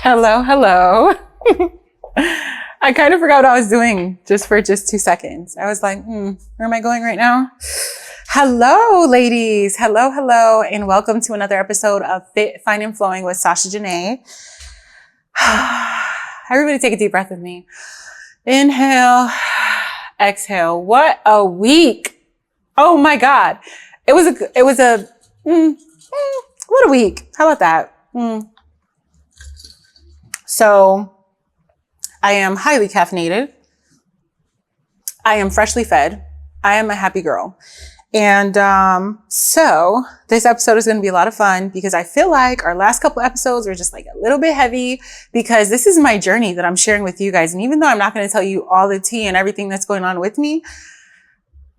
Hello, hello. I kind of forgot what I was doing for 2 seconds. I was like, where am I going right now? Hello, ladies. Hello, and welcome to another episode of Fit, Fine, and Flowing with Sasha Janae. Everybody take a deep breath with me. Inhale, exhale. What a week. Oh my God. What a week. How about that? So I am highly caffeinated. I am freshly fed. I am a happy girl. And so this episode is going to be a lot of fun because I feel like our last couple episodes were just like a little bit heavy because this is my journey that I'm sharing with you guys. And even though I'm not going to tell you all the tea and everything that's going on with me,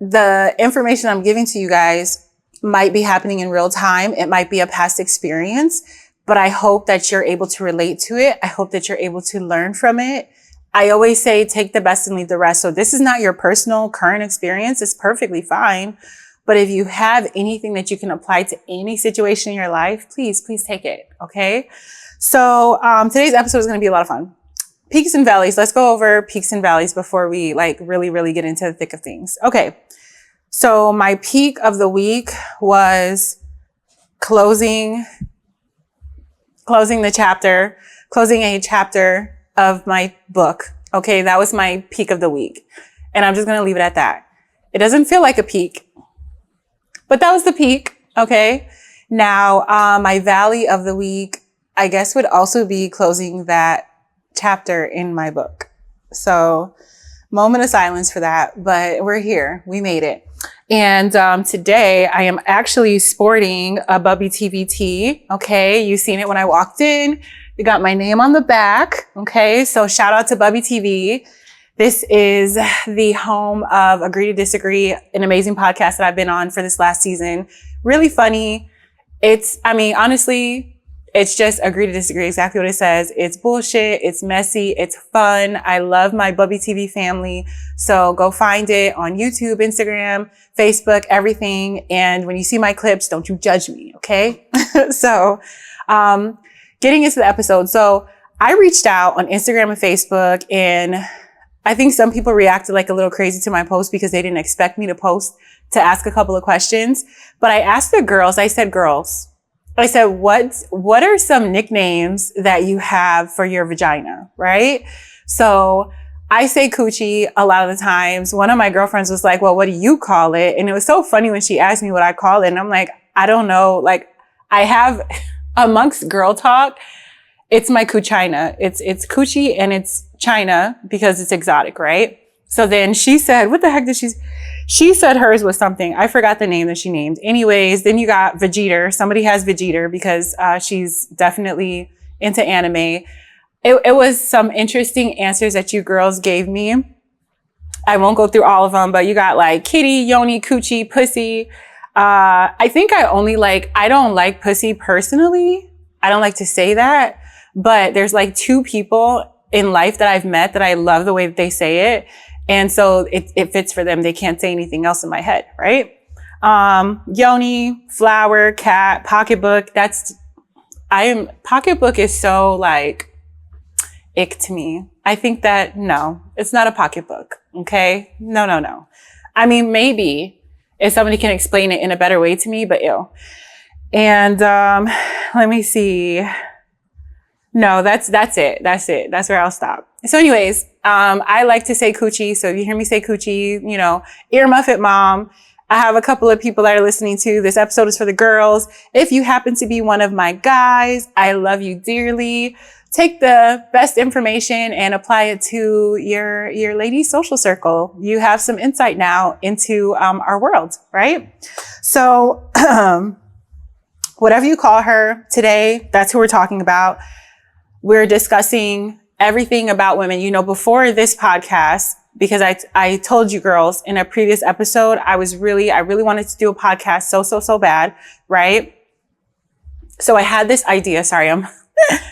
the information I'm giving to you guys might be happening in real time. It might be a past experience, but I hope that you're able to relate to it. I hope that you're able to learn from it. I always say, take the best and leave the rest. So this is not your personal current experience. It's perfectly fine. But if you have anything that you can apply to any situation in your life, please take it. Okay. So, today's episode is going to be a lot of fun. Peaks and valleys. Let's go over peaks and valleys before we really get into the thick of things. Okay. So my peak of the week was closing a chapter of my book. Okay. That was my peak of the week. And I'm just going to leave it at that. It doesn't feel like a peak, but that was the peak. Okay. Now, my valley of the week, I guess, would also be closing that chapter in my book. So moment of silence for that, but we're here. We made it. And today I am actually sporting a Bubby TV tee. Okay. You seen it when I walked in. You got my name on the back. Okay. So shout out to Bubby TV. This is the home of Agree to Disagree, an amazing podcast that I've been on for this last season. Really funny. Honestly, it's just Agree to Disagree, exactly what it says. It's bullshit. It's messy. It's fun. I love my Bubby TV family. So go find it on YouTube, Instagram, Facebook, everything. And when you see my clips, don't you judge me. Okay. So, getting into the episode. So I reached out on Instagram and Facebook, and I think some people reacted like a little crazy to my post because they didn't expect me to post to ask a couple of questions. But I asked the girls, I said, what are some nicknames that you have for your vagina? Right? So I say coochie a lot of the times. One of my girlfriends was like, well, what do you call it? And it was so funny when she asked me what I call it. And I'm like, I don't know. Like, I have amongst girl talk, it's my coochina. It's coochie and it's China because it's exotic, right? So then she said, what the heck did she said hers was something. I forgot the name that she named. Anyways, then you got Vegeta. Somebody has Vegeta because she's definitely into anime. It was some interesting answers that you girls gave me. I won't go through all of them, but you got like kitty, yoni, coochie, pussy. I think I don't like pussy personally. I don't like to say that, but there's like 2 people in life that I've met that I love the way that they say it. And so it fits for them. They can't say anything else in my head, right? Yoni, flower, cat, pocketbook. Pocketbook is so like ick to me. I think that no, it's not a pocketbook. Okay. No. I mean, maybe if somebody can explain it in a better way to me, but ew. And, let me see. No, that's it. That's where I'll stop. So anyways, I like to say coochie. So if you hear me say coochie, ear muff it, mom. I have a couple of people that are listening to this episode is for the girls. If you happen to be one of my guys, I love you dearly. Take the best information and apply it to your lady social circle. You have some insight now into, our world, right? So, whatever you call her today, that's who we're talking about. We're discussing everything about women. Before this podcast, because I told you girls in a previous episode, I really wanted to do a podcast so bad, right? So I had this idea. Sorry,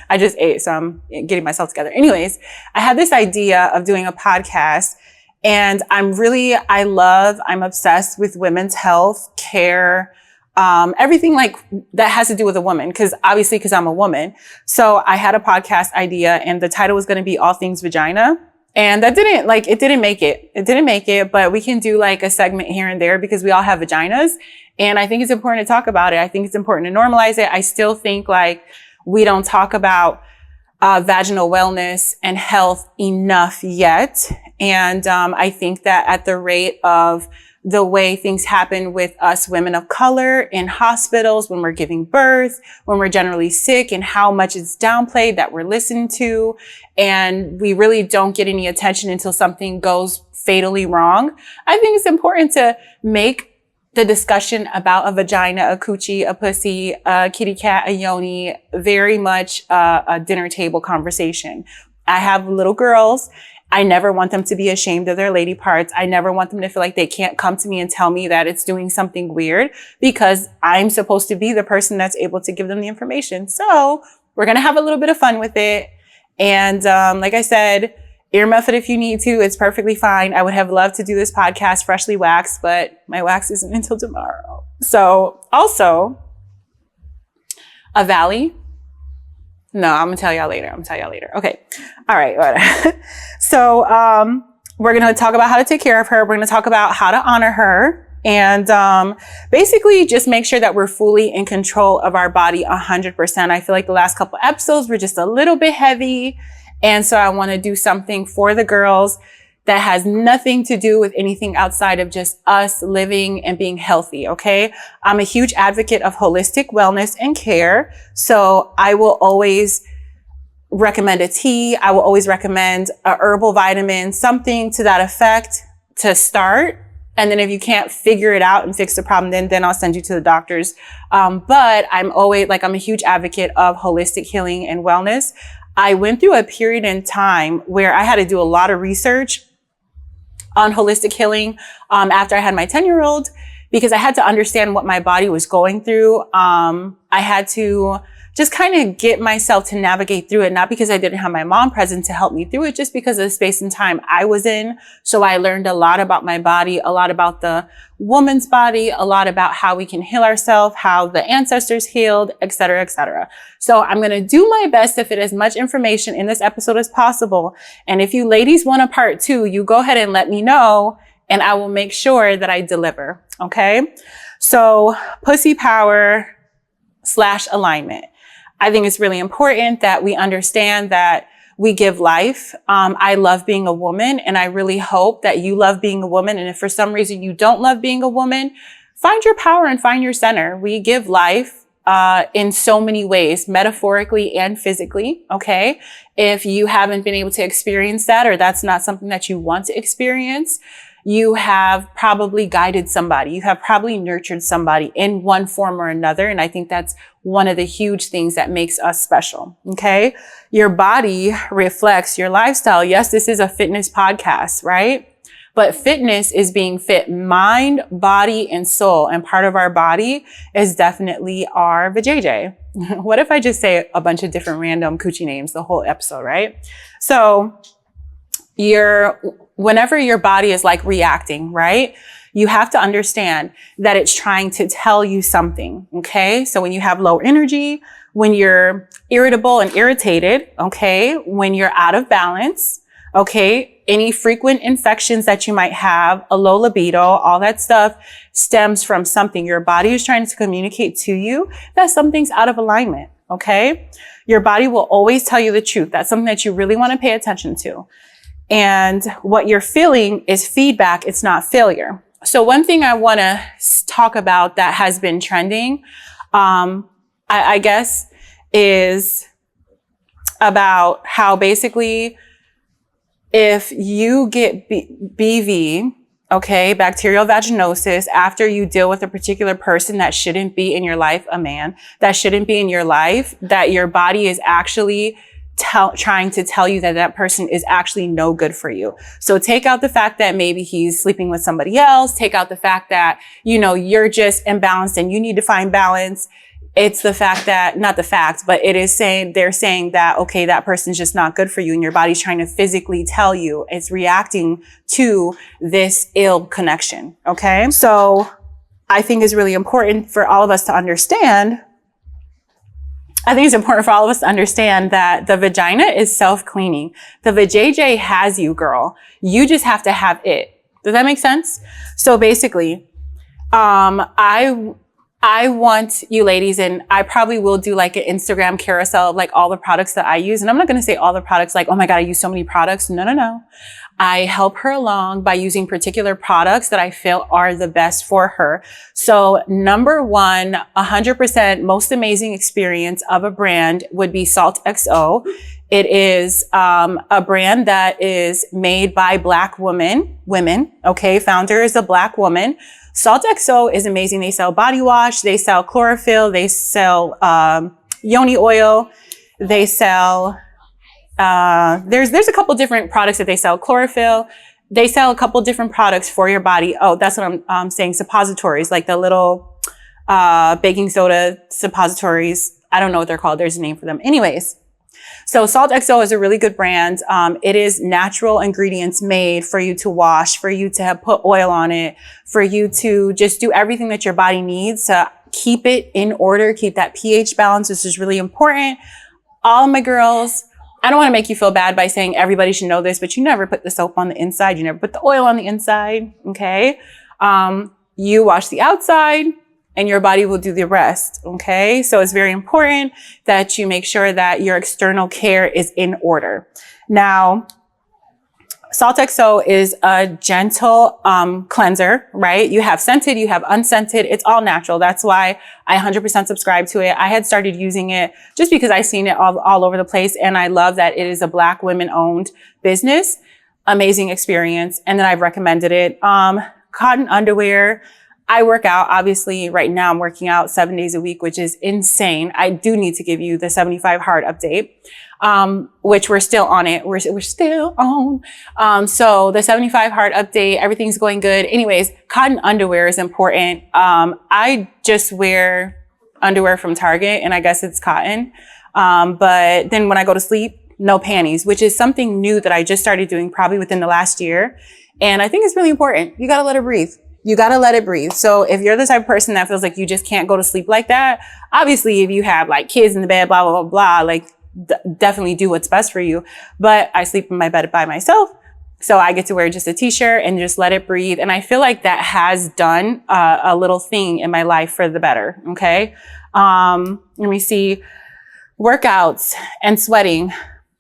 I just ate, so I'm getting myself together. Anyways, I had this idea of doing a podcast, and I'm obsessed with women's health care, everything like that has to do with a woman. Cause I'm a woman. So I had a podcast idea and the title was going to be All Things Vagina. And that didn't make it. It didn't make it, but we can do like a segment here and there because we all have vaginas. And I think it's important to talk about it. I think it's important to normalize it. I still think like we don't talk about vaginal wellness and health enough yet. And I think that at the rate of the way things happen with us women of color in hospitals, when we're giving birth, when we're generally sick, and how much it's downplayed that we're listened to, and we really don't get any attention until something goes fatally wrong. I think it's important to make the discussion about a vagina, a coochie, a pussy, a kitty cat, a yoni, very much a dinner table conversation. I have little girls. I never want them to be ashamed of their lady parts. I never want them to feel like they can't come to me and tell me that it's doing something weird because I'm supposed to be the person that's able to give them the information. So we're going to have a little bit of fun with it. And like I said, earmuff it if you need to. It's perfectly fine. I would have loved to do this podcast freshly waxed, but my wax isn't until tomorrow. So also a valley. No, I'm going to tell y'all later. Okay. All right. So, we're going to talk about how to take care of her. We're going to talk about how to honor her and, basically just make sure that we're fully in control of our body 100%. I feel like the last couple episodes were just a little bit heavy. And so I want to do something for the girls that has nothing to do with anything outside of just us living and being healthy. Okay. I'm a huge advocate of holistic wellness and care. So I will always recommend a tea. I will always recommend a herbal vitamin, something to that effect to start. And then if you can't figure it out and fix the problem, then I'll send you to the doctors. But I'm a huge advocate of holistic healing and wellness. I went through a period in time where I had to do a lot of research on holistic healing after I had my 10-year-old because I had to understand what my body was going through. I had to just kind of get myself to navigate through it, not because I didn't have my mom present to help me through it, just because of the space and time I was in. So I learned a lot about my body, a lot about the woman's body, a lot about how we can heal ourselves, how the ancestors healed, et cetera, et cetera. So I'm going to do my best to fit as much information in this episode as possible. And if you ladies want a part 2, you go ahead and let me know and I will make sure that I deliver. Okay. So pussy power / alignment. I think it's really important that we understand that we give life. I love being a woman and I really hope that you love being a woman. And if for some reason you don't love being a woman, find your power and find your center. We give life in so many ways, metaphorically and physically. Okay. If you haven't been able to experience that, or that's not something that you want to experience, you have probably guided somebody. You have probably nurtured somebody in one form or another. And I think that's one of the huge things that makes us special. Okay. Your body reflects your lifestyle. Yes, this is a fitness podcast, right? But fitness is being fit mind, body, and soul. And part of our body is definitely our vajayjay. What if I just say a bunch of different random coochie names the whole episode, right? So whenever your body is like reacting, right? You have to understand that it's trying to tell you something. Okay. So when you have low energy, when you're irritable and irritated, okay, when you're out of balance, okay, any frequent infections that you might have, a low libido, all that stuff stems from something. Your body is trying to communicate to you that something's out of alignment. Okay. Your body will always tell you the truth. That's something that you really want to pay attention to. And what you're feeling is feedback. It's not failure. So one thing I want to talk about that has been trending, I guess, is about how basically if you get BV, okay, bacterial vaginosis, after you deal with a particular person that shouldn't be in your life, a man that shouldn't be in your life, that your body is actually trying to tell you that that person is actually no good for you. So take out the fact that maybe he's sleeping with somebody else. Take out the fact that, you're just imbalanced and you need to find balance. It's the fact that, not the fact, but they're saying that, okay, that person's just not good for you. And your body's trying to physically tell you it's reacting to this ill connection. Okay. So I think is really important for all of us to understand. I think it's important for all of us to understand that the vagina is self-cleaning. The vajayjay has you, girl. You just have to have it. Does that make sense? So basically, I want you ladies, and I probably will do like an Instagram carousel of like all the products that I use. And I'm not going to say all the products like, oh my God, I use so many products. No, no, no. I help her along by using particular products that I feel are the best for her. So number one, 100% most amazing experience of a brand would be Salt XO. It is a brand that is made by Black women. Okay, founder is a Black woman. Salt XO is amazing. They sell body wash, they sell chlorophyll, they sell yoni oil, they sell there's a couple different products that they sell. Chlorophyll. They sell a couple different products for your body. Oh, that's what I'm saying. Suppositories, like the little baking soda suppositories. I don't know what they're called. There's a name for them. Anyways, so Salt XO is a really good brand. It is natural ingredients made for you to wash, for you to have put oil on it, for you to just do everything that your body needs to keep it in order, keep that pH balance. This is really important. All my girls, I don't want to make you feel bad by saying everybody should know this, but you never put the soap on the inside. You never put the oil on the inside. Okay. You wash the outside and your body will do the rest. Okay. So it's very important that you make sure that your external care is in order. Now, Salt XO is a gentle cleanser, right? You have scented, you have unscented. It's all natural. That's why I 100% subscribe to it. I had started using it just because I seen it all over the place. And I love that it is a Black women owned business. Amazing experience. And then I've recommended it. Cotton underwear. I work out. Obviously, right now I'm working out 7 days a week, which is insane. I do need to give you the 75 hard update. Which we're still on it. We're still on. So the 75 hard update, everything's going good. Anyways, cotton underwear is important. I just wear underwear from Target and I guess it's cotton. But then when I go to sleep, no panties, which is something new that I just started doing probably within the last year. And I think it's really important. You got to let it breathe. You got to let it breathe. So if you're the type of person that feels like you just can't go to sleep like that, obviously if you have like kids in the bed, blah, blah, blah, blah, like definitely do what's best for you. But I sleep in my bed by myself. So I get to wear just a t-shirt and just let it breathe. And I feel like that has done a little thing in my life for the better. Okay. Let me see. Workouts and sweating.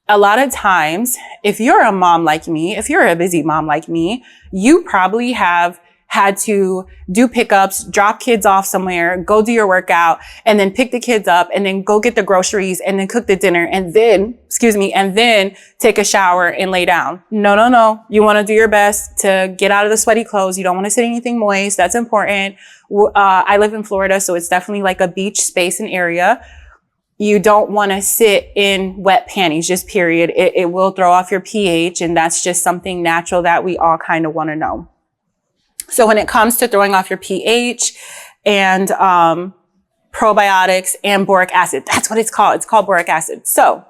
A lot of times, if you're a mom like me, if you're a busy mom like me, you probably have had to do pickups, drop kids off somewhere, go do your workout, and then pick the kids up, and then go get the groceries, and then cook the dinner, and then, and then take a shower and lay down. No, no, no. You want to do your best to get out of the sweaty clothes. You don't want to sit anything moist. That's important. I live in Florida, so it's definitely like a beach space and area. You don't want to sit in wet panties, just period. It will throw off your pH, and that's just something natural that we all kind of want to know. So when it comes to throwing off your pH and probiotics and boric acid, that's what it's called. It's called boric acid. So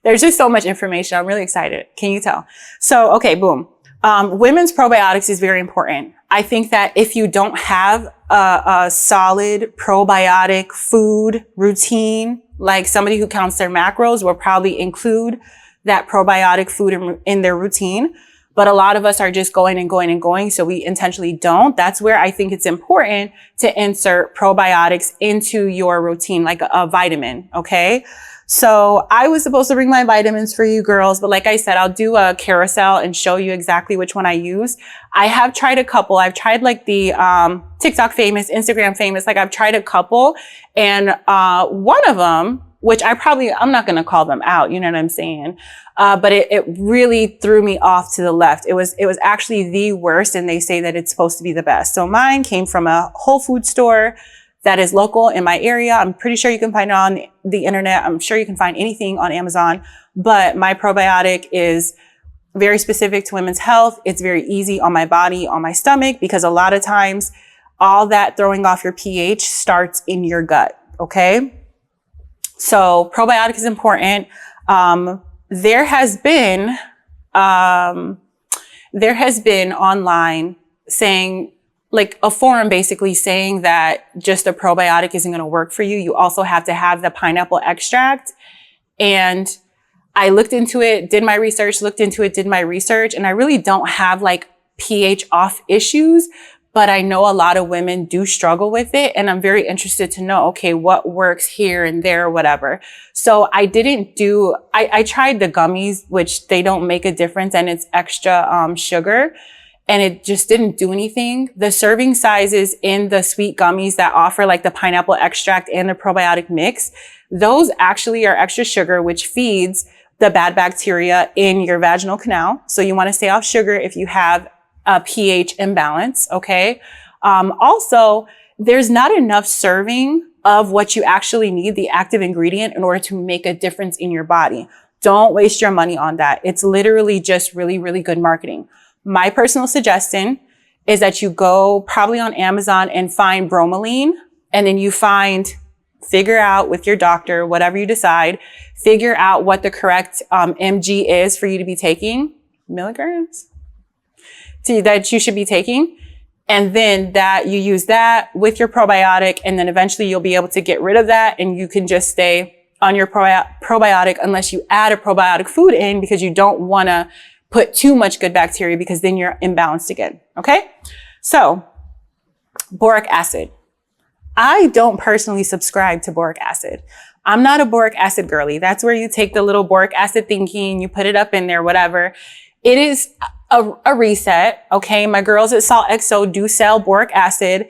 there's just so much information. I'm really excited. Can you tell? So, okay, boom. Women's probiotics is very important. I think that if you don't have a solid probiotic food routine, like somebody who counts their macros will probably include that probiotic food in their routine. But a lot of us are just going and going and going, so we intentionally don't. That's where I think it's important to insert probiotics into your routine, like a vitamin, okay? So I was supposed to bring my vitamins for you girls, but like I said, I'll do a carousel and show you exactly which one I use. I have tried a couple. I've tried like the TikTok famous, Instagram famous, like I've tried a couple, and one of them, which I'm not going to call them out. You know what I'm saying? But it really threw me off to the left. It was actually the worst. And they say that it's supposed to be the best. So mine came from a Whole Food store that is local in my area. I'm pretty sure you can find it on the internet. I'm sure you can find anything on Amazon, but my probiotic is very specific to women's health. It's very easy on my body, on my stomach, because a lot of times all that throwing off your pH starts in your gut. Okay. So probiotic is important. There has been online saying like a forum basically saying that just a probiotic isn't going to work for you. You also have to have the pineapple extract. And I looked into it, did my research, looked into it, did my research, and I really don't have like pH off issues, but I know a lot of women do struggle with it. And I'm very interested to know, okay, what works here and there, whatever. So I tried the gummies, which they don't make a difference, and it's extra sugar. And it just didn't do anything. The serving sizes in the sweet gummies that offer like the pineapple extract and the probiotic mix, those actually are extra sugar, which feeds the bad bacteria in your vaginal canal. So you want to stay off sugar if you have a pH imbalance. Okay. Also, there's not enough serving of what you actually need, the active ingredient, in order to make a difference in your body. Don't waste your money on that. It's literally just really, really good marketing. My personal suggestion is that you go probably on Amazon and find bromelain, and then you figure out with your doctor, whatever you decide, figure out what the correct mg is for you to be taking, milligrams, that you should be taking. And then that you use that with your probiotic, and then eventually you'll be able to get rid of that, and you can just stay on your probiotic unless you add a probiotic food in, because you don't want to put too much good bacteria, because then you're imbalanced again. Okay. So boric acid. I don't personally subscribe to boric acid. I'm not a boric acid girly. That's where you take the little boric acid thinking, you put it up in there, whatever. It is a reset. Okay. My girls at Salt XO do sell boric acid.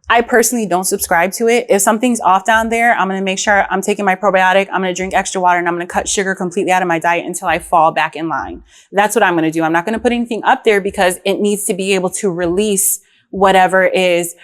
I personally don't subscribe to it. If something's off down there, I'm going to make sure I'm taking my probiotic. I'm going to drink extra water, and I'm going to cut sugar completely out of my diet until I fall back in line. That's what I'm going to do. I'm not going to put anything up there because it needs to be able to release whatever is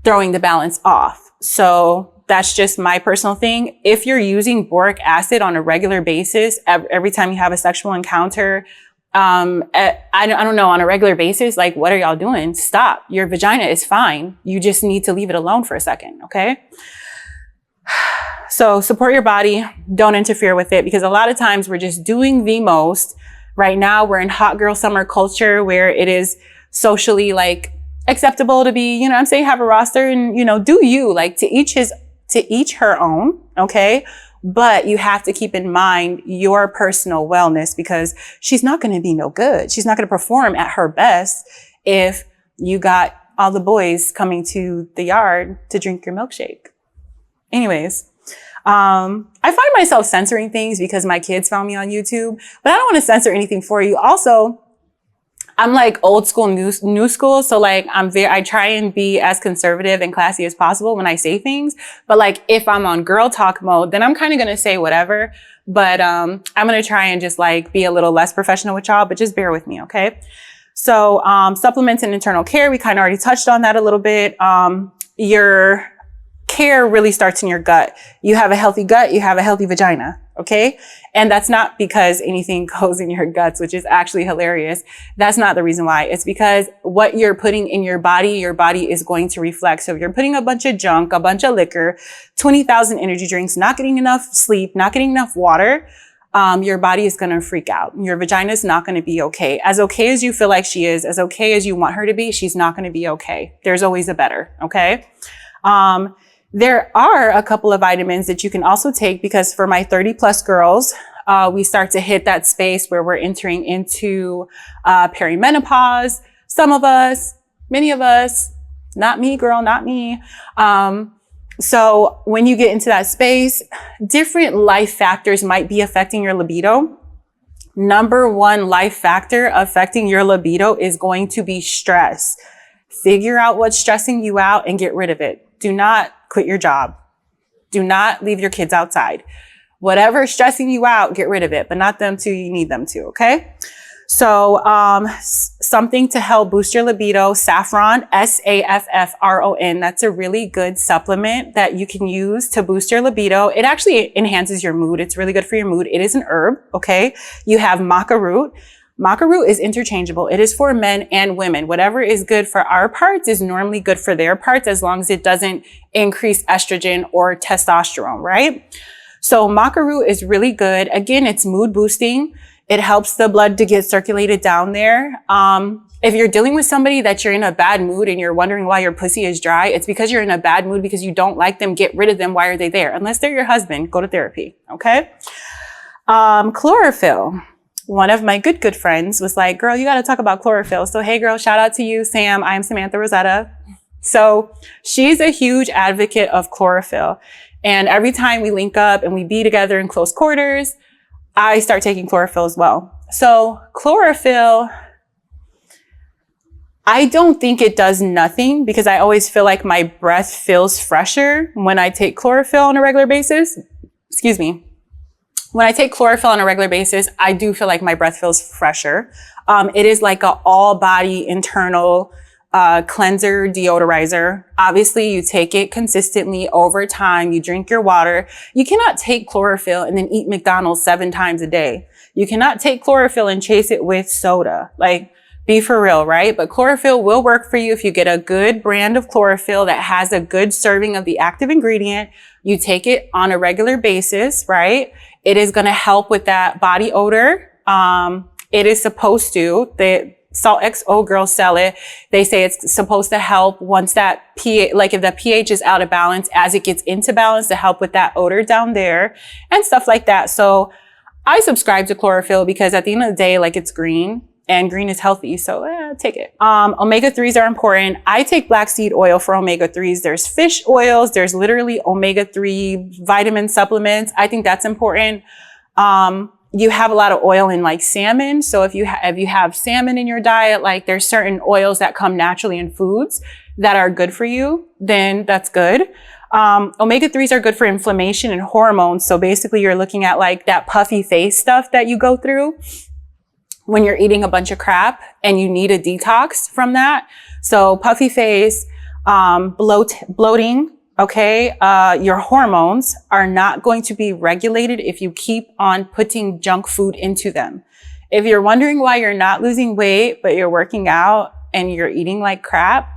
throwing the balance off. So that's just my personal thing. If you're using boric acid on a regular basis, every time you have a sexual encounter, I don't know, on a regular basis, like, what are y'all doing? Stop. Your vagina is fine. You just need to leave it alone for a second. Okay. So support your body. Don't interfere with it, because a lot of times we're just doing the most. Right now, we're in hot girl summer culture where it is socially like acceptable to be, you know what I'm saying, have a roster and, you know, do you, like, to each her own. Okay. But you have to keep in mind your personal wellness, because she's not going to be no good. She's not going to perform at her best if you got all the boys coming to the yard to drink your milkshake. Anyways, I find myself censoring things because my kids found me on YouTube, but I don't want to censor anything for you. Also, I'm like old school, new school. So like I try and be as conservative and classy as possible when I say things. But like if I'm on girl talk mode, then I'm kind of going to say whatever. But I'm going to try and just like be a little less professional with y'all, but just bear with me. Okay. So supplements and internal care, we kind of already touched on that a little bit. Your care really starts in your gut. You have a healthy gut, you have a healthy vagina. Okay. And that's not because anything goes in your guts, which is actually hilarious. That's not the reason why. It's because what you're putting in your body is going to reflect. So if you're putting a bunch of junk, a bunch of liquor, 20,000 energy drinks, not getting enough sleep, not getting enough water, your body is going to freak out. Your vagina is not going to be okay. As okay as you feel like she is, as okay as you want her to be, she's not going to be okay. There's always a better. Okay. There are a couple of vitamins that you can also take, because for my 30 plus girls, we start to hit that space where we're entering into perimenopause. Some of us, many of us, not me, girl, not me. So when you get into that space, different life factors might be affecting your libido. Number one life factor affecting your libido is going to be stress. Figure out what's stressing you out and get rid of it. Do not quit your job. Do not leave your kids outside. Whatever is stressing you out, get rid of it, but not them too. You need them too. Okay. So, something to help boost your libido, saffron, saffron. That's a really good supplement that you can use to boost your libido. It actually enhances your mood. It's really good for your mood. It is an herb. Okay. You have maca root. Maca root is interchangeable. It is for men and women. Whatever is good for our parts is normally good for their parts, as long as it doesn't increase estrogen or testosterone, right? So maca root is really good. Again, it's mood boosting. It helps the blood to get circulated down there. If you're dealing with somebody that you're in a bad mood and you're wondering why your pussy is dry, it's because you're in a bad mood because you don't like them. Get rid of them. Why are they there? Unless they're your husband, go to therapy. Okay. Chlorophyll. One of my good friends was like, girl, you got to talk about chlorophyll. So, hey girl, shout out to you, Sam. I'm Samantha Rosetta. So she's a huge advocate of chlorophyll. And every time we link up and we be together in close quarters, I start taking chlorophyll as well. So chlorophyll, I don't think it does nothing because I always feel like my breath feels fresher when I take chlorophyll on a regular basis. Excuse me. When I take chlorophyll on a regular basis, I do feel like my breath feels fresher. It is like an all body internal cleanser, deodorizer. Obviously, you take it consistently over time. You drink your water. You cannot take chlorophyll and then eat McDonald's 7 times a day. You cannot take chlorophyll and chase it with soda. Like, be for real, right? But chlorophyll will work for you if you get a good brand of chlorophyll that has a good serving of the active ingredient. You take it on a regular basis, right? It is going to help with that body odor. It is supposed to. The Salt XO girls sell it. They say it's supposed to help once that pH, like if the pH is out of balance, as it gets into balance, to help with that odor down there and stuff like that. So I subscribe to chlorophyll because at the end of the day, like, it's green. And green is healthy, so take it. Omega-3s are important. I take black seed oil for omega-3s. There's fish oils. There's literally omega-3 vitamin supplements. I think that's important. You have a lot of oil in like salmon. So if you have salmon in your diet, like there's certain oils that come naturally in foods that are good for you, then that's good. Omega-3s are good for inflammation and hormones. So basically you're looking at like that puffy face stuff that you go through when you're eating a bunch of crap and you need a detox from that. So puffy face, bloating, okay? Your hormones are not going to be regulated if you keep on putting junk food into them. If you're wondering why you're not losing weight, but you're working out and you're eating like crap,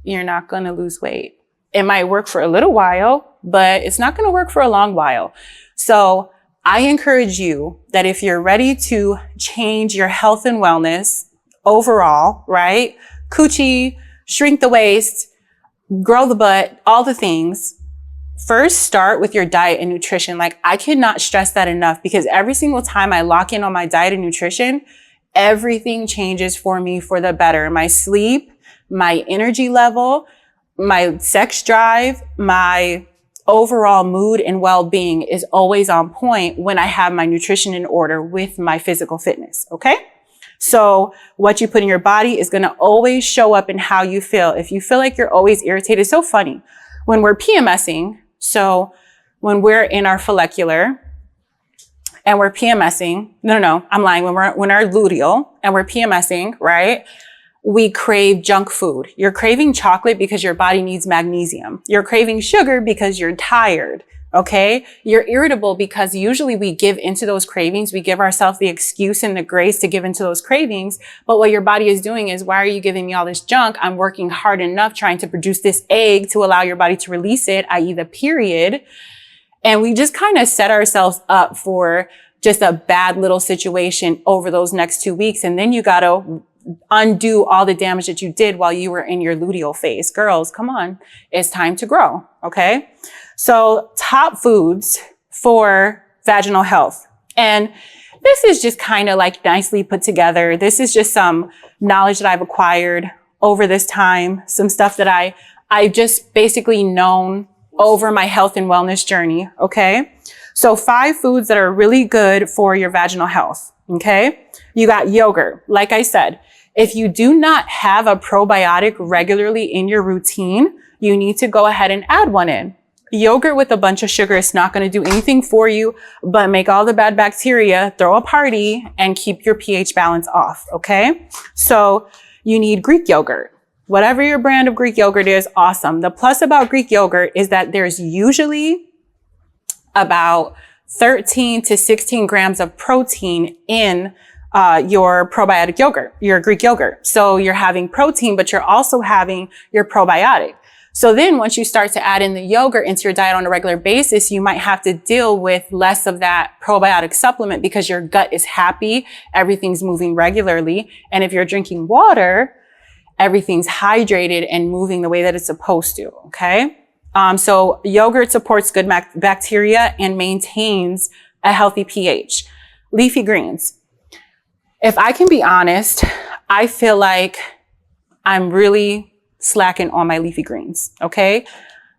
you're not going to lose weight. It might work for a little while, but it's not going to work for a long while. So I encourage you that if you're ready to change your health and wellness overall, right? Coochie, shrink the waist, grow the butt, all the things. First, start with your diet and nutrition. Like, I cannot stress that enough because every single time I lock in on my diet and nutrition, everything changes for me for the better. My sleep, my energy level, my sex drive, my overall mood and well-being is always on point when I have my nutrition in order with my physical fitness. Okay. So what you put in your body is going to always show up in how you feel. If you feel like you're always irritated, it's so funny when we're PMSing. So when we're in our follicular and we're PMSing, no, I'm lying. When our luteal and we're PMSing, right? We crave junk food. You're craving chocolate because your body needs magnesium. You're craving sugar because you're tired. Okay. You're irritable because usually we give into those cravings. We give ourselves the excuse and the grace to give into those cravings. But what your body is doing is, why are you giving me all this junk? I'm working hard enough trying to produce this egg to allow your body to release it, i.e. the period. And we just kind of set ourselves up for just a bad little situation over those next 2 weeks. And then you got to undo all the damage that you did while you were in your luteal phase. Girls, come on. It's time to grow. Okay. So top foods for vaginal health. And this is just kind of like nicely put together. This is just some knowledge that I've acquired over this time. Some stuff that I've just basically known over my health and wellness journey. Okay. So 5 foods that are really good for your vaginal health. Okay. You got yogurt. Like I said, if you do not have a probiotic regularly in your routine, you need to go ahead and add one in. Yogurt with a bunch of sugar is not going to do anything for you, but make all the bad bacteria, throw a party, and keep your pH balance off. Okay. So you need Greek yogurt. Whatever your brand of Greek yogurt is, awesome. The plus about Greek yogurt is that there's usually about 13 to 16 grams of protein in your probiotic yogurt, your Greek yogurt. So you're having protein, but you're also having your probiotic. So then once you start to add in the yogurt into your diet on a regular basis, you might have to deal with less of that probiotic supplement because your gut is happy, everything's moving regularly. And if you're drinking water, everything's hydrated and moving the way that it's supposed to, okay? So yogurt supports good bacteria and maintains a healthy pH. Leafy greens. If I can be honest, I feel like I'm really slacking on my leafy greens, okay?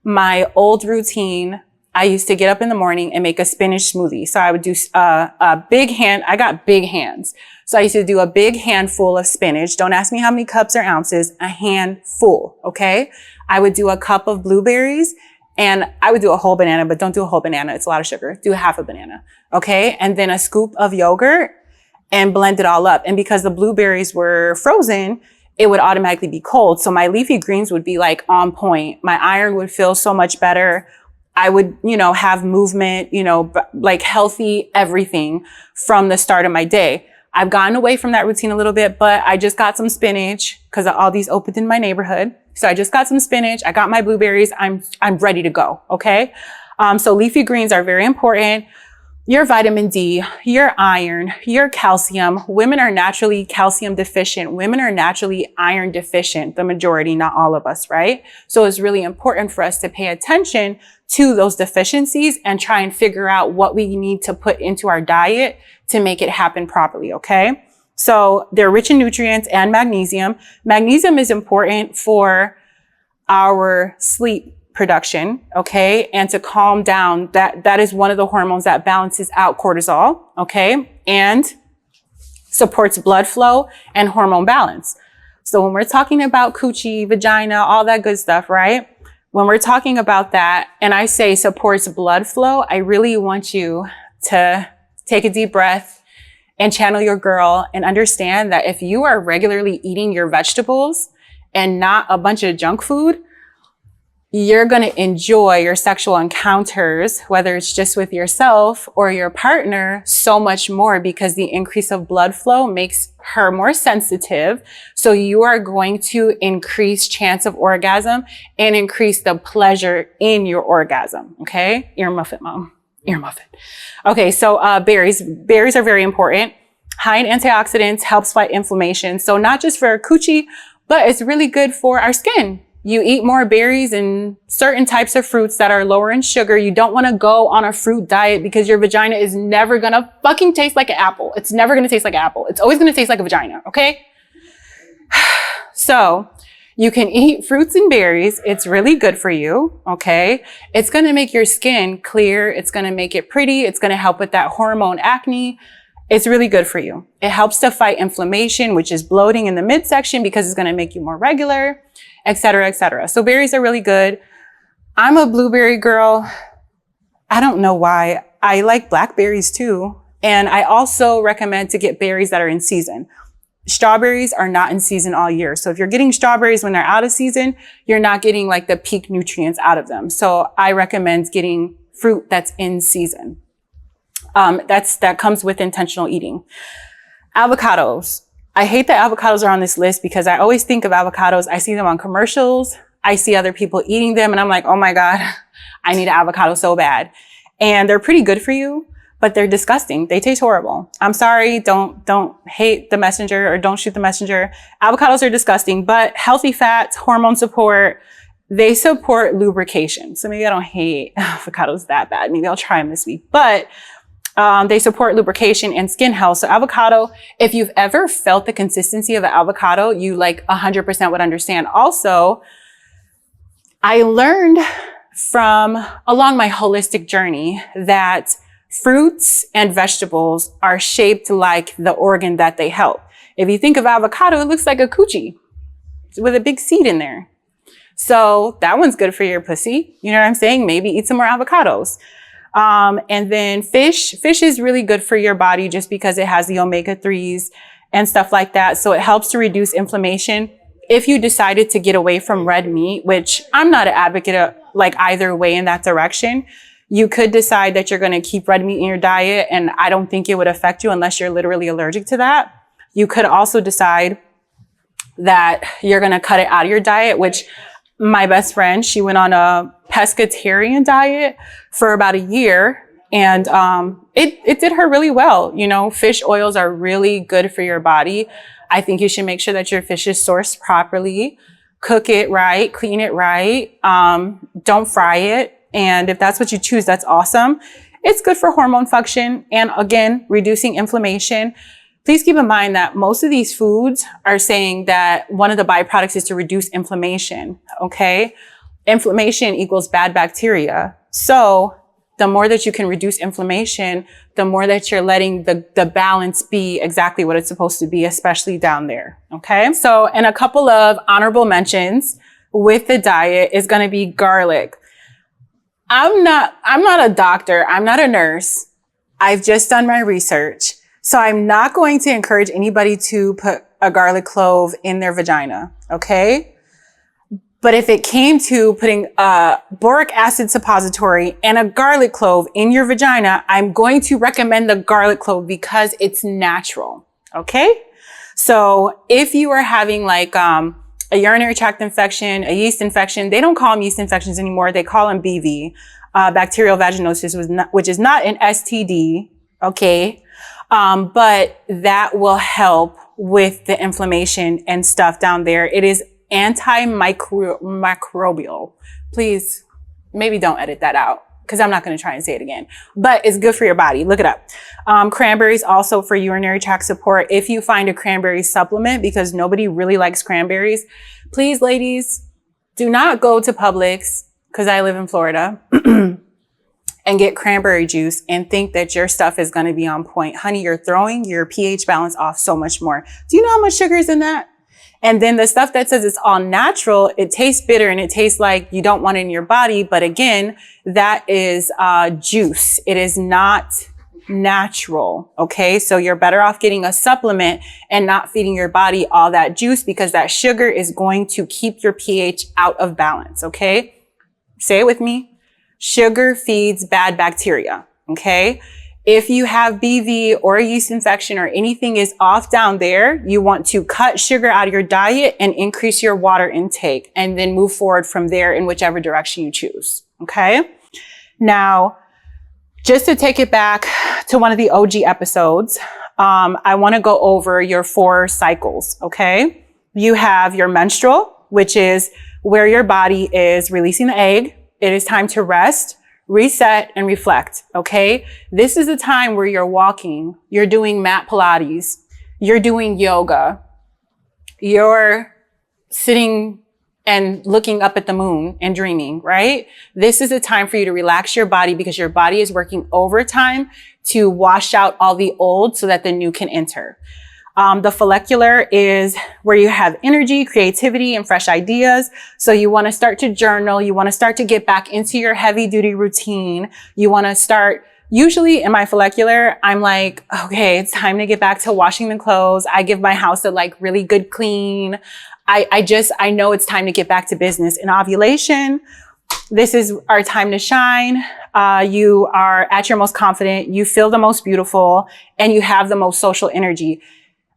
My old routine, I used to get up in the morning and make a spinach smoothie. So I would do a big hand. I got big hands. So I used to do a big handful of spinach. Don't ask me how many cups or ounces, a handful, okay? I would do a cup of blueberries and I would do a whole banana, but don't do a whole banana. It's a lot of sugar. Do half a banana, okay? And then a scoop of yogurt and blend it all up. And because the blueberries were frozen, it would automatically be cold. So my leafy greens would be like on point. My iron would feel so much better. I would, have movement, like healthy everything from the start of my day. I've gotten away from that routine a little bit, but I just got some spinach because all these opened in my neighborhood. So I just got some spinach. I got my blueberries. I'm ready to go. Okay. So leafy greens are very important. Your vitamin D, your iron, your calcium. Women are naturally calcium deficient. Women are naturally iron deficient, the majority, not all of us, right? So it's really important for us to pay attention to those deficiencies and try and figure out what we need to put into our diet to make it happen properly, okay? So they're rich in nutrients and magnesium. Magnesium is important for our sleep production, okay? And to calm down, that is one of the hormones that balances out cortisol, okay? And supports blood flow and hormone balance. So when we're talking about coochie, vagina, all that good stuff, right? When we're talking about that and I say supports blood flow, I really want you to take a deep breath and channel your girl and understand that if you are regularly eating your vegetables and not a bunch of junk food, you're going to enjoy your sexual encounters, whether it's just with yourself or your partner, so much more because the increase of blood flow makes her more sensitive. So you are going to increase chance of orgasm and increase the pleasure in your orgasm. Okay. Ear muffin, mom. Ear muffin. Okay. So, berries are very important. High in antioxidants, helps fight inflammation. So not just for our coochie, but it's really good for our skin. You eat more berries and certain types of fruits that are lower in sugar. You don't want to go on a fruit diet because your vagina is never going to fucking taste like an apple. It's never going to taste like an apple. It's always going to taste like a vagina. Okay. So you can eat fruits and berries. It's really good for you. Okay. It's going to make your skin clear. It's going to make it pretty. It's going to help with that hormone acne. It's really good for you. It helps to fight inflammation, which is bloating in the midsection because it's going to make you more regular, et cetera, et cetera. So berries are really good. I'm a blueberry girl. I don't know why. I like blackberries too. And I also recommend to get berries that are in season. Strawberries are not in season all year. So if you're getting strawberries when they're out of season, you're not getting like the peak nutrients out of them. So I recommend getting fruit that's in season. That comes with intentional eating. Avocados. I hate that avocados are on this list because I always think of avocados. I see them on commercials. I see other people eating them and I'm like, oh my God, I need an avocado so bad. And they're pretty good for you, but they're disgusting. They taste horrible. I'm sorry. Don't hate the messenger or don't shoot the messenger. Avocados are disgusting, but healthy fats, hormone support, they support lubrication. So maybe I don't hate avocados that bad. Maybe I'll try them this week, but they support lubrication and skin health. So avocado, if you've ever felt the consistency of an avocado, you like 100% would understand. Also, I learned along my holistic journey that fruits and vegetables are shaped like the organ that they help. If you think of avocado, it looks like a coochie with a big seed in there. So that one's good for your pussy. You know what I'm saying? Maybe eat some more avocados. And then fish is really good for your body just because it has the omega-3s and stuff like that. So it helps to reduce inflammation. If you decided to get away from red meat, which I'm not an advocate of like either way in that direction, you could decide that you're going to keep red meat in your diet. And I don't think it would affect you unless you're literally allergic to that. You could also decide that you're going to cut it out of your diet, which my best friend, she went on a pescatarian diet for about a year, and it did her really well. You know, fish oils are really good for your body. I think you should make sure that your fish is sourced properly, cook it right, clean it right, don't fry it. And if that's what you choose, that's awesome. It's good for hormone function and, again, reducing inflammation. Please keep in mind that most of these foods are saying that one of the byproducts is to reduce inflammation, okay? Inflammation equals bad bacteria. So the more that you can reduce inflammation, the more that you're letting the balance be exactly what it's supposed to be, especially down there, okay? So, and a couple of honorable mentions with the diet is gonna be garlic. I'm not a doctor. I'm not a nurse. I've just done my research. So I'm not going to encourage anybody to put a garlic clove in their vagina, okay? But if it came to putting a boric acid suppository and a garlic clove in your vagina, I'm going to recommend the garlic clove because it's natural, okay? So if you are having like a urinary tract infection, a yeast infection, they don't call them yeast infections anymore. They call them BV, bacterial vaginosis, which is not an STD, okay? But that will help with the inflammation and stuff down there. It is antimicrobial. Please, maybe don't edit that out because I'm not going to try and say it again, but it's good for your body. Look it up. Cranberries also for urinary tract support. If you find a cranberry supplement, because nobody really likes cranberries, please, ladies, do not go to Publix, because I live in Florida, and get cranberry juice and think that your stuff is going to be on point. Honey, you're throwing your pH balance off so much more. Do you know how much sugar is in that? And then the stuff that says it's all natural, it tastes bitter and it tastes like you don't want it in your body. But again, that is juice. It is not natural. Okay. So you're better off getting a supplement and not feeding your body all that juice, because that sugar is going to keep your pH out of balance. Okay. Say it with me. Sugar feeds bad bacteria. Okay. If you have BV or a yeast infection or anything is off down there, you want to cut sugar out of your diet and increase your water intake, and then move forward from there in whichever direction you choose. Okay. Now, just to take it back to one of the OG episodes, I want to go over your 4 cycles. Okay. You have your menstrual, which is where your body is releasing the egg. It is time to rest, reset, and reflect, okay? This is a time where you're walking, you're doing mat Pilates, you're doing yoga, you're sitting and looking up at the moon and dreaming, right? This is a time for you to relax your body, because your body is working overtime to wash out all the old so that the new can enter. The follicular is where you have energy, creativity, and fresh ideas. So you want to start to journal. You want to start to get back into your heavy duty routine. You want to start, usually in my follicular, I'm like, okay, it's time to get back to washing the clothes. I give my house a like really good clean. I know it's time to get back to business. In ovulation, this is our time to shine. You are at your most confident. You feel the most beautiful, and you have the most social energy.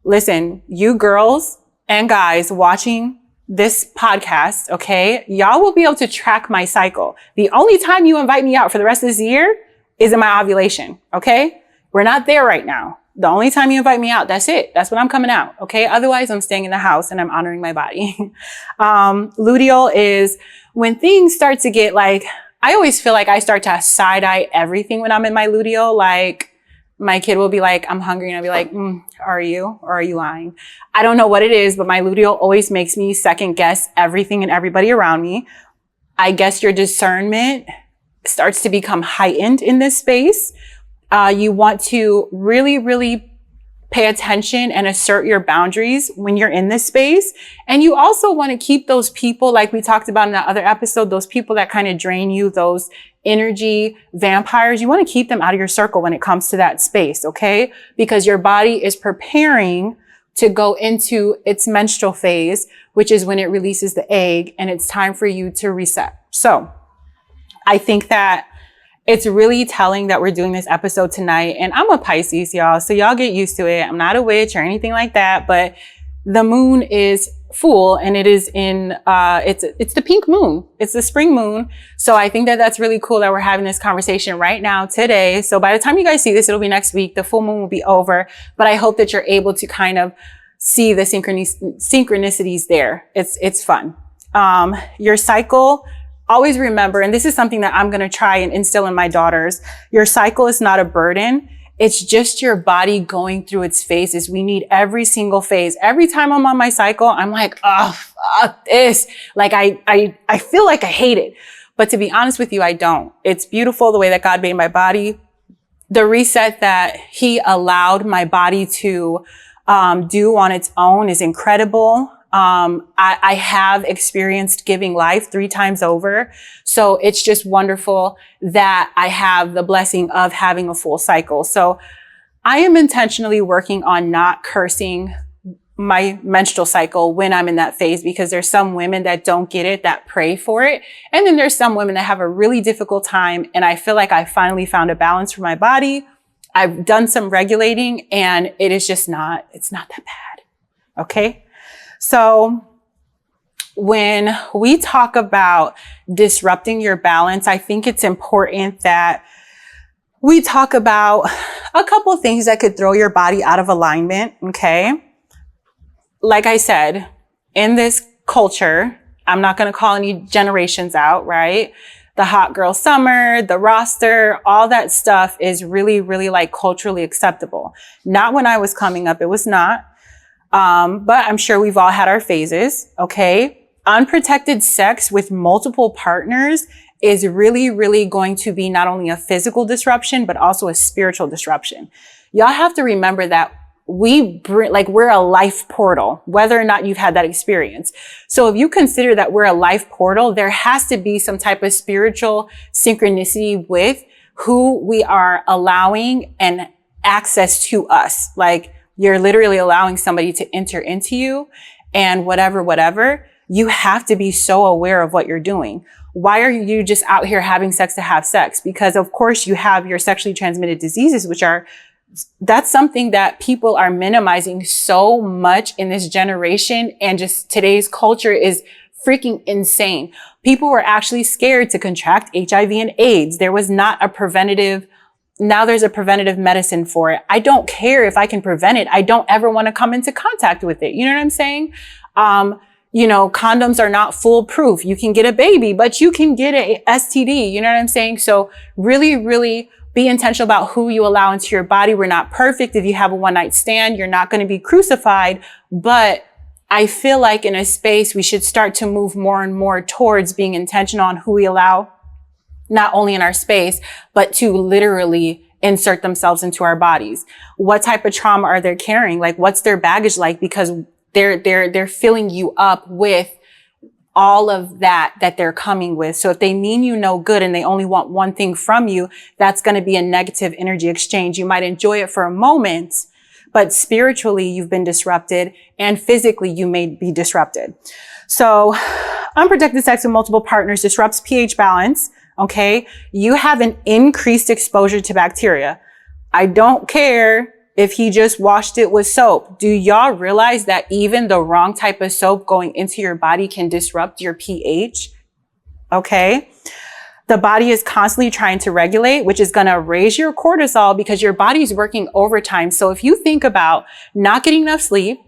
Listen, you girls and guys watching this podcast, okay, y'all will be able to track my cycle. The only time you invite me out for the rest of this year is in my ovulation, okay? We're not there right now. The only time you invite me out, that's it. That's when I'm coming out, okay? Otherwise, I'm staying in the house and I'm honoring my body. Luteal is when things start to get like, I always feel like I start to side-eye everything when I'm in my luteal. Like, my kid will be like, I'm hungry. And I'll be like, are you? Or are you lying? I don't know what it is, but my luteal always makes me second guess everything and everybody around me. I guess your discernment starts to become heightened in this space. You want to really, really pay attention and assert your boundaries when you're in this space. And you also want to keep those people, like we talked about in that other episode, those people that kind of drain you, those energy vampires, you want to keep them out of your circle when it comes to that space, okay? Because your body is preparing to go into its menstrual phase, which is when it releases the egg, and it's time for you to reset. So I think that it's really telling that we're doing this episode tonight. And I'm a Pisces, y'all, so y'all get used to it. I'm not a witch or anything like that, but the moon is full, and it is in, it's the pink moon. It's the spring moon. So I think that that's really cool that we're having this conversation right now today. So by the time you guys see this, it'll be next week. The full moon will be over, but I hope that you're able to kind of see the synchronicities there. It's fun. Your cycle, always remember, and this is something that I'm going to try and instill in my daughters. Your cycle is not a burden. It's just your body going through its phases. We need every single phase. Every time I'm on my cycle, I'm like, oh, fuck this. Like I feel like I hate it. But to be honest with you, I don't. It's beautiful the way that God made my body. The reset that he allowed my body to do on its own is incredible. I have experienced giving life 3 times over. So it's just wonderful that I have the blessing of having a full cycle. So I am intentionally working on not cursing my menstrual cycle when I'm in that phase, because there's some women that don't get it, that pray for it. And then there's some women that have a really difficult time. And I feel like I finally found a balance for my body. I've done some regulating and it is just it's not that bad. Okay. So when we talk about disrupting your balance, I think it's important that we talk about a couple of things that could throw your body out of alignment. Okay. Like I said, in this culture, I'm not going to call any generations out, right? The hot girl summer, the roster, all that stuff is really, really like culturally acceptable. Not when I was coming up, it was not. But I'm sure we've all had our phases. Okay. Unprotected sex with multiple partners is really, really going to be not only a physical disruption, but also a spiritual disruption. Y'all have to remember that we're a life portal, whether or not you've had that experience. So if you consider that we're a life portal, there has to be some type of spiritual synchronicity with who we are allowing and access to us. Like, you're literally allowing somebody to enter into you and whatever, you have to be so aware of what you're doing. Why are you just out here having sex to have sex? Because of course you have your sexually transmitted diseases, that's something that people are minimizing so much in this generation. And just today's culture is freaking insane. People were actually scared to contract HIV and AIDS. There was not a preventative. Now there's a preventative medicine for it. I don't care if I can prevent it. I don't ever want to come into contact with it. You know what I'm saying? Condoms are not foolproof. You can get a baby, but you can get a STD. You know what I'm saying? So really, really be intentional about who you allow into your body. We're not perfect. If you have a one-night stand, you're not going to be crucified. But I feel like in a space, we should start to move more and more towards being intentional on who we allow, not only in our space, but to literally insert themselves into our bodies. What type of trauma are they carrying? Like, what's their baggage like? Because they're filling you up with all of that they're coming with. So if they mean you no good and they only want one thing from you, that's going to be a negative energy exchange. You might enjoy it for a moment, but spiritually you've been disrupted and physically you may be disrupted. So unprotected sex with multiple partners disrupts pH balance. Okay. You have an increased exposure to bacteria. I don't care if he just washed it with soap. Do y'all realize that even the wrong type of soap going into your body can disrupt your pH? Okay. The body is constantly trying to regulate, which is going to raise your cortisol because your body's working overtime. So if you think about not getting enough sleep,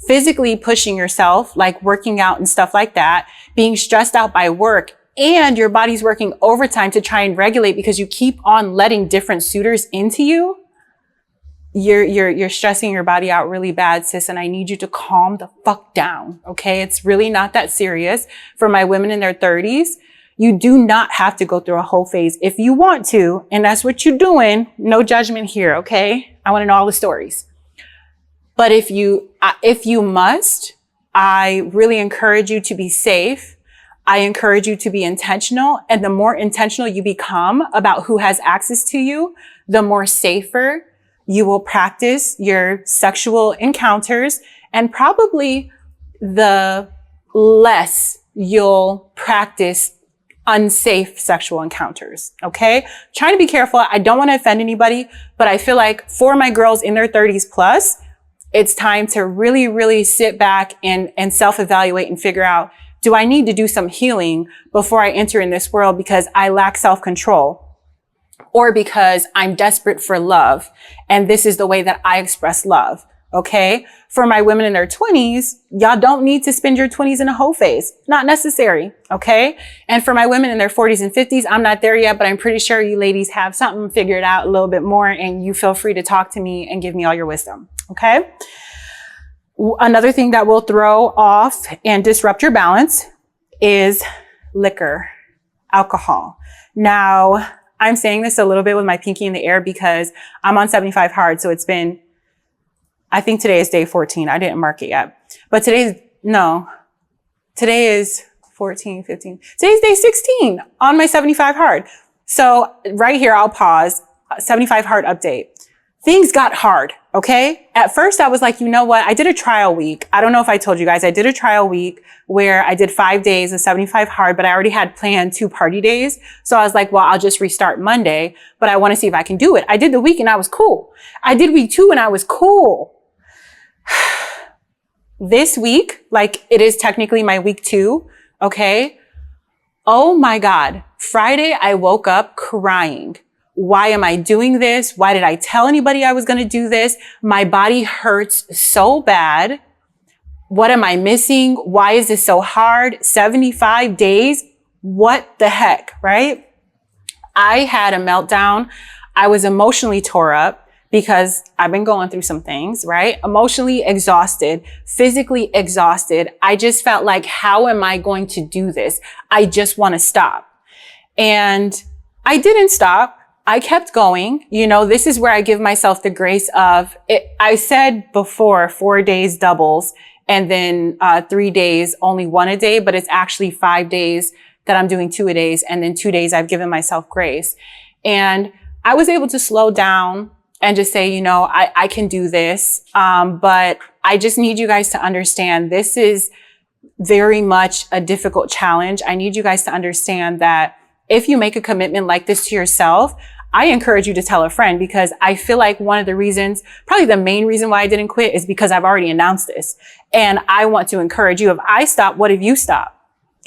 physically pushing yourself, like working out and stuff like that, being stressed out by work, and your body's working overtime to try and regulate because you keep on letting different suitors into you, you're stressing your body out really bad, sis. And I need you to calm the fuck down. Okay. It's really not that serious. For my women in their 30s, you do not have to go through a whole phase if you want to. And that's what you're doing. No judgment here. Okay. I want to know all the stories. But if you must, I really encourage you to be safe. I encourage you to be intentional. And the more intentional you become about who has access to you, the more safer you will practice your sexual encounters, and probably the less you'll practice unsafe sexual encounters. Okay. Trying to be careful. I don't want to offend anybody, but I feel like for my girls in their 30s plus, It's time to really, really sit back and self-evaluate and figure out, do I need to do some healing before I enter in this world because I lack self-control? Or because I'm desperate for love, and this is the way that I express love, okay? For my women in their 20s, y'all don't need to spend your 20s in a hoe phase. Not necessary, okay? And for my women in their 40s and 50s, I'm not there yet, but I'm pretty sure you ladies have something figured out a little bit more, and you feel free to talk to me and give me all your wisdom, okay? Another thing that will throw off and disrupt your balance is liquor, alcohol. Now, I'm saying this a little bit with my pinky in the air because I'm on 75 hard. So it's been, I think today is day 14. I didn't mark it yet, but today is 14, 15. Today's day 16 on my 75 hard. So right here, I'll pause. 75 hard update. Things got hard. Okay. At first I was like, you know what? I did a trial week. I don't know if I told you guys, I did a trial week where I did 5 days of 75 hard, but I already had planned 2 party days. So I was like, well, I'll just restart Monday, but I want to see if I can do it. I did the week and I was cool. I did week 2 and I was cool. This week, like it is technically my week 2. Okay. Oh my God. Friday, I woke up crying. Why am I doing this? Why did I tell anybody I was going to do this? My body hurts so bad. What am I missing? Why is this so hard? 75 days? What the heck, right? I had a meltdown. I was emotionally tore up because I've been going through some things, right? Emotionally exhausted, physically exhausted. I just felt like, how am I going to do this? I just want to stop. And I didn't stop. I kept going. You know, this is where I give myself the grace of it. I said before 4 days doubles and then 3 days, only 1 a day, but it's actually 5 days that I'm doing 2 a days. And then 2 days I've given myself grace. And I was able to slow down and just say, you know, I can do this. But I just need you guys to understand this is very much a difficult challenge. I need you guys to understand that if you make a commitment like this to yourself, I encourage you to tell a friend, because I feel like one of the reasons, probably the main reason why I didn't quit, is because I've already announced this. And I want to encourage you. If I stop, what if you stop?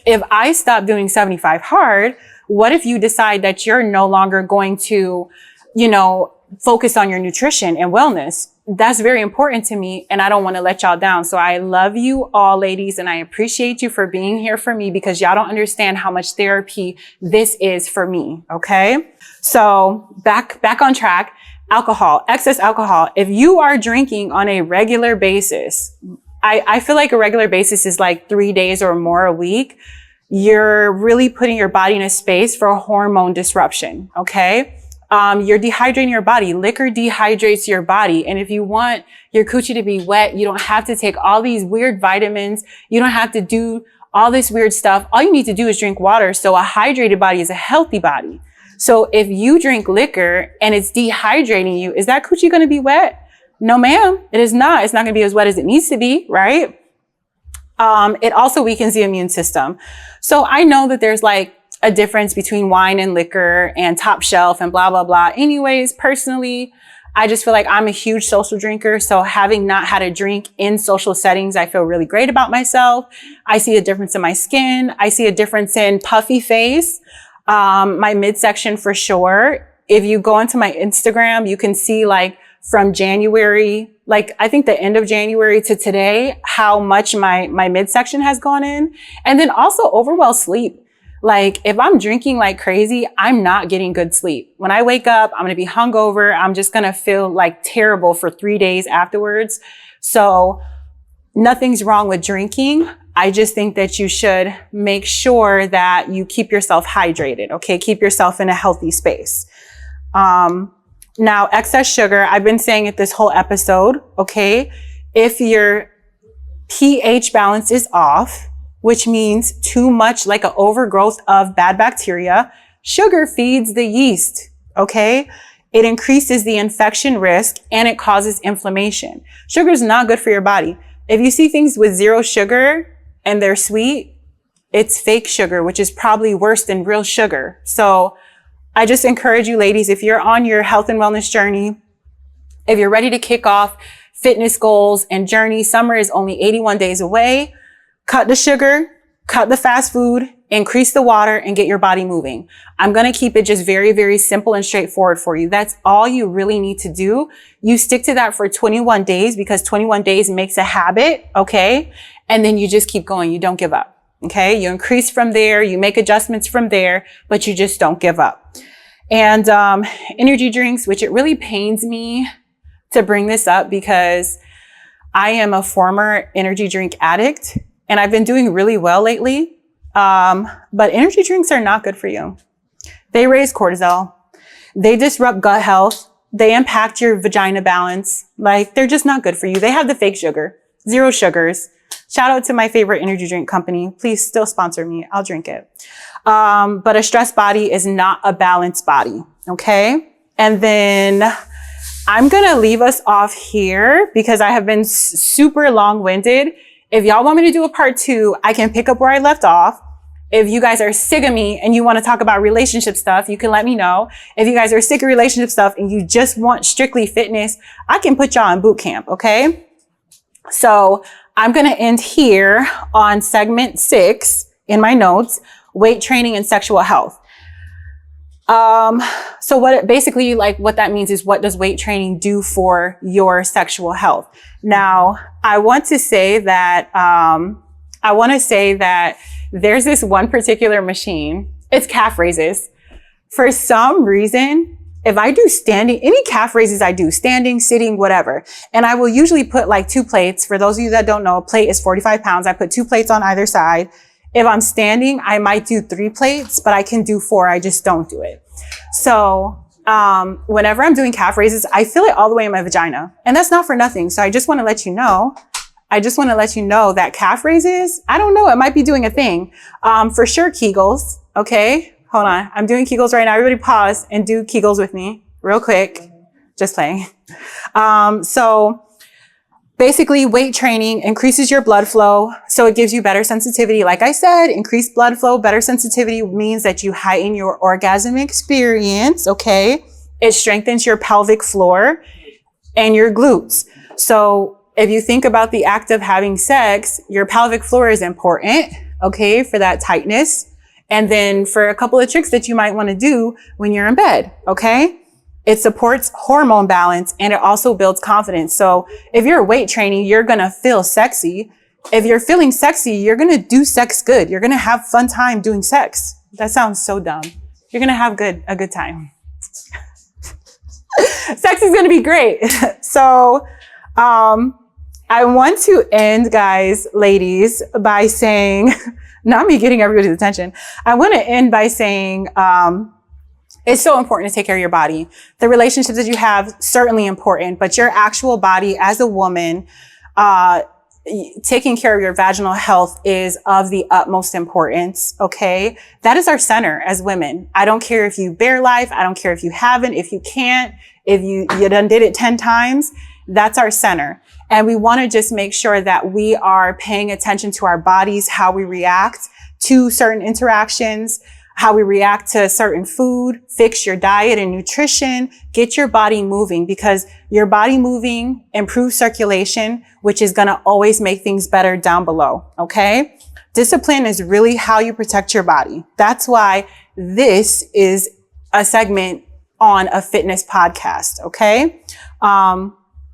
If I stop doing 75 hard, what if you decide that you're no longer going to, you know, focus on your nutrition and wellness? That's very important to me, and I don't want to let y'all down. So I love you all, ladies, and I appreciate you for being here for me, because y'all don't understand how much therapy this is for me. Okay. So back on track. Alcohol, excess alcohol. If you are drinking on a regular basis, I feel like a regular basis is like 3 days or more a week. You're really putting your body in a space for a hormone disruption. Okay. You're dehydrating your body. Liquor dehydrates your body. And if you want your coochie to be wet, you don't have to take all these weird vitamins. You don't have to do all this weird stuff. All you need to do is drink water. So a hydrated body is a healthy body. So if you drink liquor and it's dehydrating you, is that coochie going to be wet? No, ma'am, it is not. It's not going to be as wet as it needs to be, right? It also weakens the immune system. So I know that there's like a difference between wine and liquor and top shelf and blah, blah, blah. Anyways, personally, I just feel like I'm a huge social drinker. So having not had a drink in social settings, I feel really great about myself. I see a difference in my skin. I see a difference in puffy face, my midsection for sure. If you go into my Instagram, you can see like from January, like I think the end of January to today, how much my midsection has gone in. And then also overall sleep. Like if I'm drinking like crazy, I'm not getting good sleep. When I wake up, I'm going to be hungover. I'm just going to feel like terrible for 3 days afterwards. So nothing's wrong with drinking. I just think that you should make sure that you keep yourself hydrated. Okay. Keep yourself in a healthy space. Now excess sugar, I've been saying it this whole episode. Okay. If your pH balance is off, which means too much, like an overgrowth of bad bacteria, sugar feeds the yeast, okay? It increases the infection risk and it causes inflammation. Sugar is not good for your body. If you see things with 0 sugar and they're sweet, it's fake sugar, which is probably worse than real sugar. So I just encourage you ladies, if you're on your health and wellness journey, if you're ready to kick off fitness goals and journey. Summer is only 81 days away. Cut the sugar, cut the fast food, increase the water, and get your body moving. I'm going to keep it just very, very simple and straightforward for you. That's all you really need to do. You stick to that for 21 days because 21 days makes a habit. Okay. And then you just keep going. You don't give up. Okay. You increase from there. You make adjustments from there, but you just don't give up. And, energy drinks, which it really pains me to bring this up because I am a former energy drink addict and I've been doing really well lately. But energy drinks are not good for you. They raise cortisol. They disrupt gut health. They impact your vagina balance. Like, they're just not good for you. They have the fake sugar, 0 sugars. Shout out to my favorite energy drink company. Please still sponsor me. I'll drink it. But a stressed body is not a balanced body. Okay. And then I'm going to leave us off here because I have been super long-winded. If y'all want me to do a part 2, I can pick up where I left off. If you guys are sick of me and you want to talk about relationship stuff, you can let me know. If you guys are sick of relationship stuff and you just want strictly fitness, I can put y'all in boot camp. Okay. So I'm going to end here on segment 6 in my notes, weight training and sexual health. So what that means is, what does weight training do for your sexual health? Now, I want to say that there's this one particular machine. It's calf raises. For some reason, if I do any calf raises I do, standing, sitting, whatever. And I will usually put like 2 plates. For those of you that don't know, a plate is 45 pounds. I put 2 plates on either side. If I'm standing, I might do 3 plates, but I can do 4. I just don't do it. So, whenever I'm doing calf raises, I feel it all the way in my vagina, and that's not for nothing. So I just want to let you know that calf raises, I don't know, it might be doing a thing. For sure, Kegels. Okay. Hold on. I'm doing Kegels right now. Everybody pause and do Kegels with me real quick. Just playing. So basically, weight training increases your blood flow, so it gives you better sensitivity. Like I said, increased blood flow, better sensitivity means that you heighten your orgasm experience, okay? It strengthens your pelvic floor and your glutes. So if you think about the act of having sex, your pelvic floor is important, okay, for that tightness. And then for a couple of tricks that you might want to do when you're in bed, okay? It supports hormone balance and it also builds confidence. So if you're weight training, you're going to feel sexy. If you're feeling sexy, you're going to do sex good. You're going to have fun time doing sex. That sounds so dumb. You're going to have a good time. Sex is going to be great. So, I want to end, guys, ladies, by saying, not me getting everybody's attention. I want to end by saying, it's so important to take care of your body. The relationships that you have, certainly important, but your actual body as a woman, taking care of your vaginal health is of the utmost importance. Okay. That is our center as women. I don't care if you bear life. I don't care if you haven't, if you can't, if you done did it 10 times, that's our center. And we want to just make sure that we are paying attention to our bodies, how we react to certain interactions, how we react to certain food, fix your diet and nutrition, get your body moving, because your body moving improves circulation, which is going to always make things better down below. Okay. Discipline is really how you protect your body. That's why this is a segment on a fitness podcast. Okay.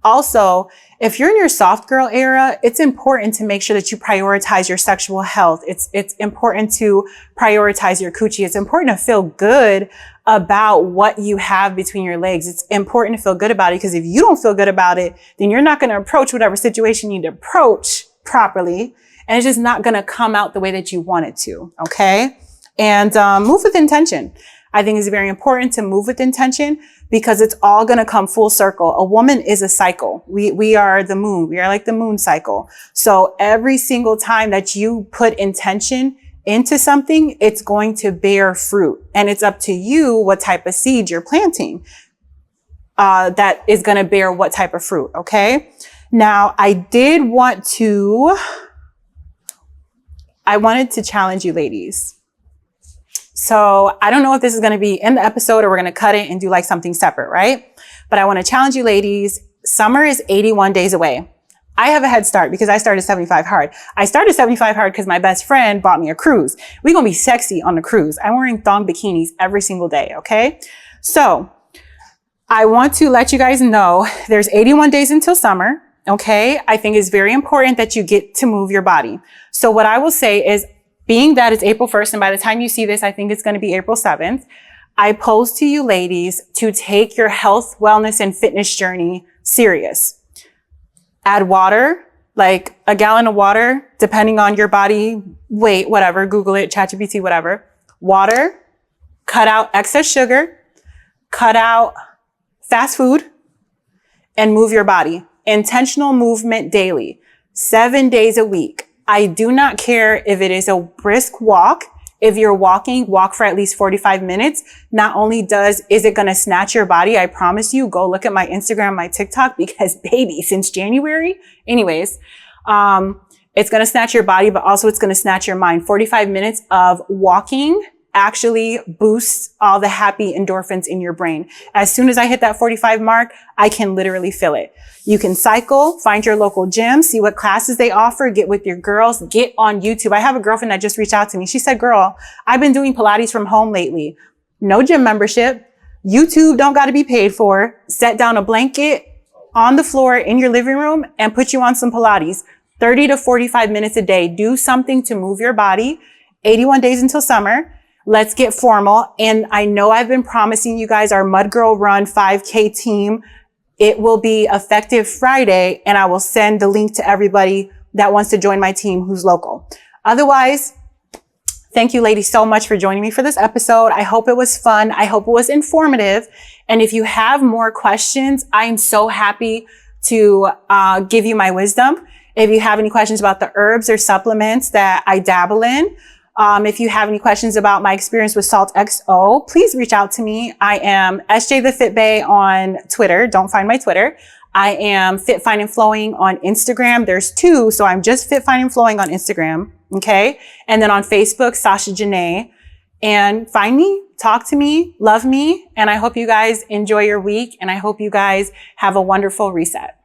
Also, if you're in your soft girl era, it's important to make sure that you prioritize your sexual health. It's important to prioritize your coochie. It's important to feel good about what you have between your legs. It's important to feel good about it, because if you don't feel good about it, then you're not going to approach whatever situation you need to approach properly. And it's just not going to come out the way that you want it to. Okay. And, move with intention. I think it's very important to move with intention, because it's all going to come full circle. A woman is a cycle. We are the moon. We are like the moon cycle. So every single time that you put intention into something, it's going to bear fruit. And it's up to you what type of seed you're planting, that is going to bear what type of fruit. Okay. Now, I wanted to challenge you ladies. So I don't know if this is going to be in the episode or we're going to cut it and do like something separate, right? But I want to challenge you ladies. Summer is 81 days away. I have a head start because I started 75 hard. I started 75 hard because my best friend bought me a cruise. We're going to be sexy on the cruise. I'm wearing thong bikinis every single day. Okay. So I want to let you guys know there's 81 days until summer. Okay. I think it's very important that you get to move your body. So what I will say is, being that it's April 1st, and by the time you see this, I think it's going to be April 7th, I pose to you ladies to take your health, wellness, and fitness journey serious. Add water, like a gallon of water, depending on your body weight, whatever, Google it, ChatGPT, whatever. Water, cut out excess sugar, cut out fast food, and move your body. Intentional movement daily, 7 days a week. I do not care if it is a brisk walk. If you're walking, walk for at least 45 minutes. Not only is it going to snatch your body, I promise you, go look at my Instagram, my TikTok, because baby, since January, anyways, it's going to snatch your body, but also it's going to snatch your mind. 45 minutes of walking actually boosts all the happy endorphins in your brain. As soon as I hit that 45 mark, I can literally feel it. You can cycle, find your local gym, see what classes they offer, get with your girls, get on YouTube. I have a girlfriend that just reached out to me. She said, girl, I've been doing Pilates from home lately. No gym membership. YouTube don't got to be paid for. Set down a blanket on the floor in your living room and put you on some Pilates. 30 to 45 minutes a day. Do something to move your body. 81 days until summer. Let's get formal. And I know I've been promising you guys our Mud Girl Run 5K team. It will be effective Friday, and I will send the link to everybody that wants to join my team who's local. Otherwise, thank you ladies so much for joining me for this episode. I hope it was fun. I hope it was informative. And if you have more questions, I'm so happy to give you my wisdom. If you have any questions about the herbs or supplements that I dabble in, if you have any questions about my experience with Salt XO, please reach out to me. I am SJ the Fit Bae on Twitter. Don't find my Twitter. I am Fit, Fine, and Flowing on Instagram. There's 2, so I'm just Fit, Fine, and Flowing on Instagram. Okay. And then on Facebook, Sasha Janae. And find me, talk to me, love me. And I hope you guys enjoy your week. And I hope you guys have a wonderful reset.